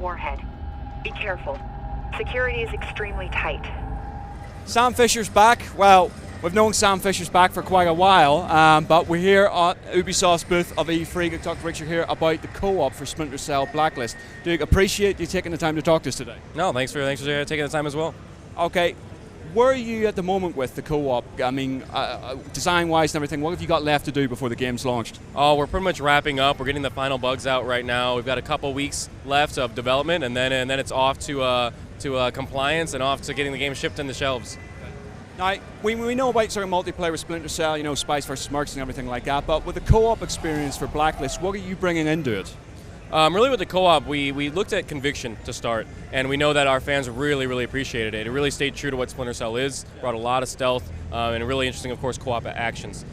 warhead. Be careful. Security is extremely tight. Sam Fisher's back. Well, we've known Sam Fisher's back for quite a while, but we're here at Ubisoft's booth of E3 to talk to Richard here about the co-op for Splinter Cell Blacklist. Duke, appreciate you taking the time to talk to us today. No, thanks for taking the time as well. Okay, where are you at the moment with the co-op? I mean, design-wise and everything, what have you got left to do before the game's launched? Oh, we're pretty much wrapping up. We're getting the final bugs out right now. We've got a couple weeks left of development, and then it's off to compliance and off to getting the game shipped in the shelves. Now, we know about sort of multiplayer with Splinter Cell, you know, Spice versus Mercs and everything like that, but with the co-op experience for Blacklist, what are you bringing into it? Really with the co-op, we looked at conviction to start, and we know that our fans really, really appreciated it. It really stayed true to what Splinter Cell is, brought a lot of stealth, and really interesting, of course, co-op actions.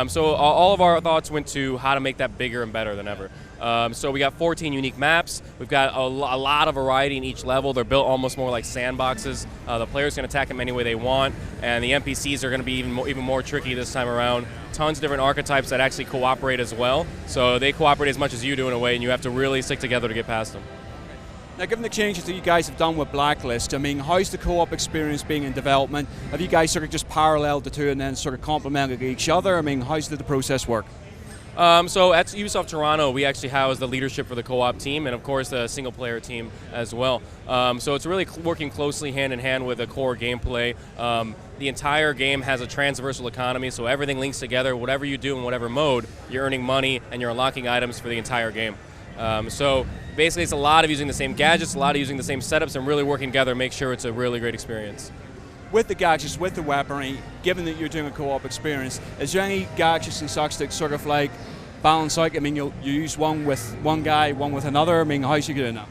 So all of our thoughts went to how to make that bigger and better than ever. So we got 14 unique maps. We've got a lot of variety in each level. They're built almost more like sandboxes. The players can attack them any way they want, and the NPCs are going to be even more tricky this time around. Tons of different archetypes that actually cooperate as well. So they cooperate as much as you do in a way, and you have to really stick together to get past them. Now, given the changes that you guys have done with Blacklist, I mean, how's the co-op experience being in development? Have you guys sort of just paralleled the two and then sort of complemented each other? I mean, how did the process work? So at Ubisoft Toronto, we actually house the leadership for the co-op team and, of course, the single-player team as well. So it's really working closely hand-in-hand with the core gameplay. The entire game has a transversal economy, so everything links together. Whatever you do in whatever mode, you're earning money and you're unlocking items for the entire game. So basically, it's a lot of using the same gadgets, a lot of using the same setups, and really working together to make sure it's a really great experience. With the gadgets, with the weaponry, given that you're doing a co-op experience, is there any gadgets and such that sort of like balance out? I mean, you use one with one guy, one with another. I mean, how's you doing that?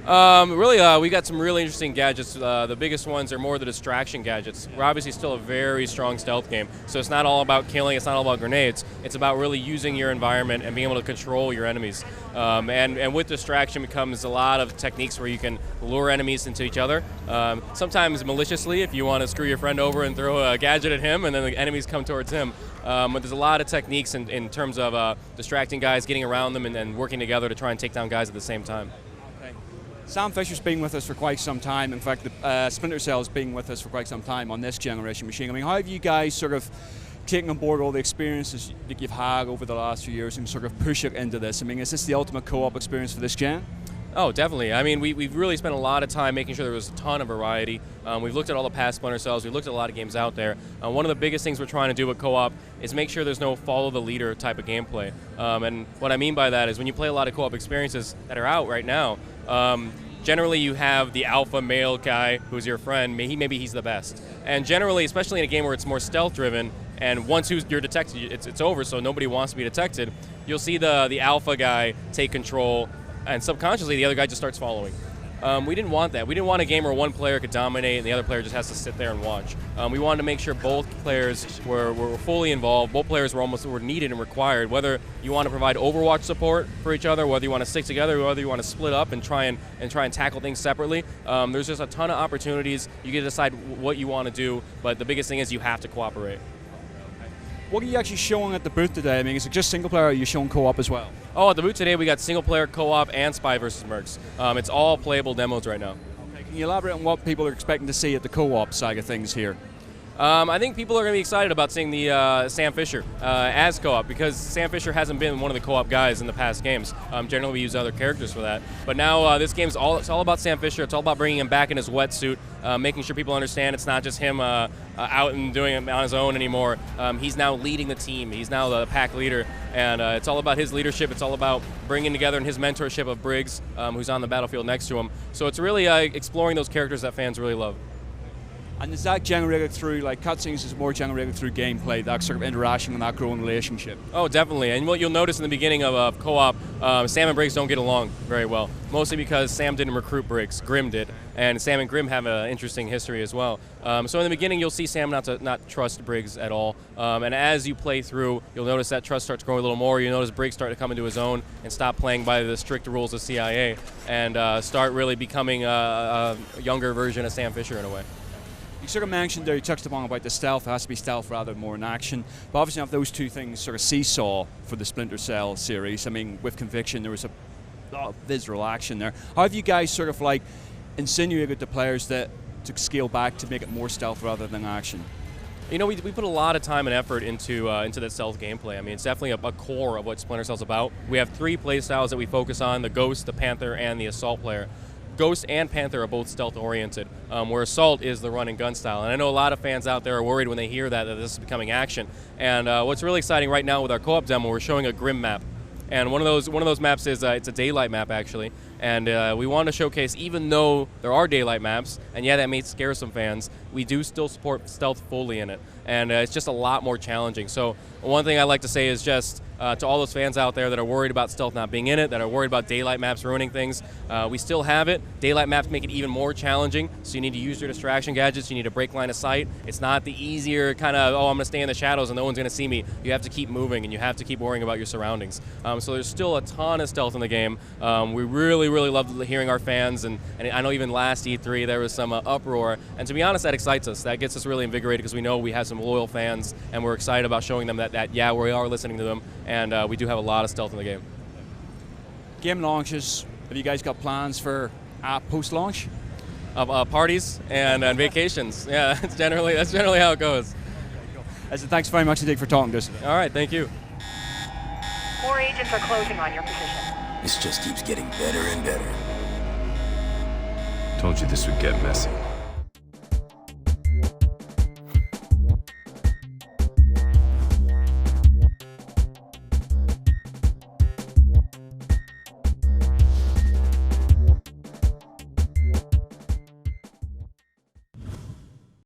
We got some really interesting gadgets. The biggest ones are more the distraction gadgets. We're obviously still a very strong stealth game, so it's not all about killing, it's not all about grenades. It's about really using your environment and being able to control your enemies. And with distraction comes a lot of techniques where you can lure enemies into each other. Sometimes maliciously, if you want to screw your friend over and throw a gadget at him and then the enemies come towards him. But there's a lot of techniques in terms of distracting guys, getting around them, and working together to try and take down guys at the same time. Sam Fisher's been with us for quite some time. In fact, Splinter Cell's been with us for quite some time on this generation machine. I mean, how have you guys sort of taken on board all the experiences that you've had over the last few years and sort of push it into this? I mean, is this the ultimate co-op experience for this gen? Oh, definitely. I mean, we've really spent a lot of time making sure there was a ton of variety. We've looked at all the past Splinter Cells. We've looked at a lot of games out there. One of the biggest things we're trying to do with co-op is make sure there's no follow-the-leader type of gameplay. And what I mean by that is when you play a lot of co-op experiences that are out right now, generally you have the alpha male guy who's your friend. Maybe he's the best. And generally, especially in a game where it's more stealth-driven, and once you're detected, it's over, so nobody wants to be detected, you'll see the alpha guy take control, and subconsciously the other guy just starts following. We didn't want that. We didn't want a game where one player could dominate and the other player just has to sit there and watch. We wanted to make sure both players were fully involved. Both players were needed and required. Whether you want to provide Overwatch support for each other, whether you want to stick together, whether you want to split up and try and tackle things separately. There's just a ton of opportunities. You get to decide what you want to do, but the biggest thing is you have to cooperate. What are you actually showing at the booth today? I mean, is it just single player or are you showing co-op as well? Oh, at the booth today we got single player, co-op, and Spy vs. Mercs. It's all playable demos right now. Okay, can you elaborate on what people are expecting to see at the co-op side of things here? I think people are going to be excited about seeing the Sam Fisher as co-op, because Sam Fisher hasn't been one of the co-op guys in the past games. Generally we use other characters for that. But now this game's all about Sam Fisher. It's all about bringing him back in his wetsuit, making sure people understand it's not just him out and doing it on his own anymore. He's now leading the team. He's now the pack leader, and it's all about his leadership. It's all about bringing together and his mentorship of Briggs, who's on the battlefield next to him. So it's really exploring those characters that fans really love. And is that generated through, like, cutscenes is more generated through gameplay, that sort of interaction and that growing relationship? Oh, definitely. And what you'll notice in the beginning of co-op, Sam and Briggs don't get along very well. Mostly because Sam didn't recruit Briggs, Grimm did. And Sam and Grimm have an interesting history as well. So in the beginning, you'll see Sam not trust Briggs at all. And as you play through, you'll notice that trust starts growing a little more. You'll notice Briggs start to come into his own and stop playing by the strict rules of CIA and start really becoming a younger version of Sam Fisher in a way. You sort of mentioned there, you touched upon about the stealth. It has to be stealth rather than more in action. But obviously, if those two things sort of seesaw for the Splinter Cell series, I mean, with Conviction, there was a lot of visceral action there. How have you guys sort of like insinuated to players that to scale back to make it more stealth rather than action? You know, we put a lot of time and effort into that stealth gameplay. I mean, it's definitely a core of what Splinter Cell's about. We have 3 play styles that we focus on: the Ghost, the Panther, and the Assault player. Ghost and Panther are both stealth-oriented, where Assault is the run and gun style. And I know a lot of fans out there are worried when they hear that this is becoming action. And what's really exciting right now with our co-op demo, we're showing a Grim map. And one of those maps is it's a daylight map, actually. And we want to showcase, even though there are daylight maps, and yeah, that may scare some fans, we do still support stealth fully in it. And it's just a lot more challenging. So one thing I like to say is just to all those fans out there that are worried about stealth not being in it, that are worried about daylight maps ruining things, we still have it. Daylight maps make it even more challenging, so you need to use your distraction gadgets, you need to break line of sight. It's not the easier kind of, oh, I'm going to stay in the shadows and no one's going to see me. You have to keep moving and you have to keep worrying about your surroundings. So there's still a ton of stealth in the game. We really love hearing our fans, and I know even last E3 there was some uproar, and to be honest, that excites us. That gets us really invigorated because we know we have some loyal fans, and we're excited about showing them that yeah, we are listening to them, and we do have a lot of stealth in the game. Game launches. Have you guys got plans for post-launch? Parties and vacations. Yeah, that's generally how it goes. Thanks very much indeed for talking to us. All right, thank you. More agents are closing on your position. This just keeps getting better and better. Told you this would get messy.